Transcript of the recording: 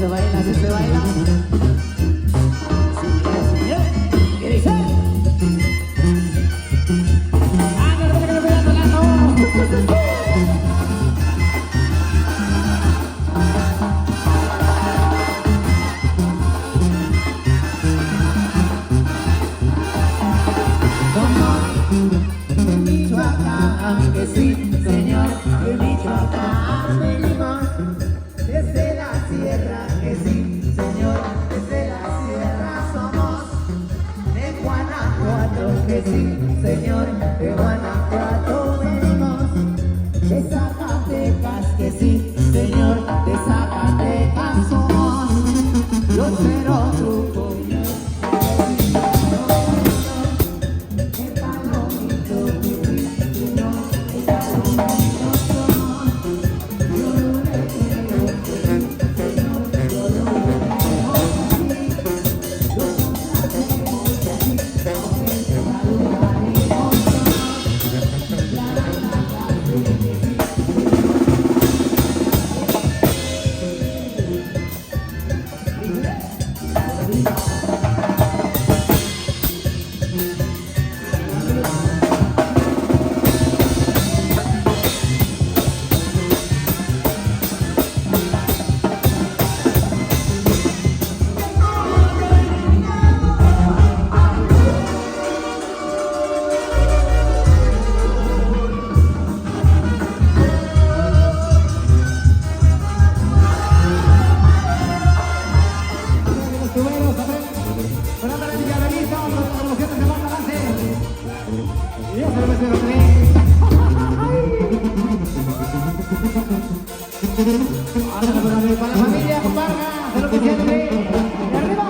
se baila, así se baila. ¿Qué dice? ¡Ah, no, que me pegan tocando! Michoacán, que sí, señor, de Michoacán venimos, desde la sierra, que sí, señor, desde la sierra somos, de Guanajuato, que sí, señor, de Guanajuato venimos, de Zacatecas, que sí, señor, de Zacatecas somos, los cero trucos. Para la familia, compadre, se lo que tiene. De arriba,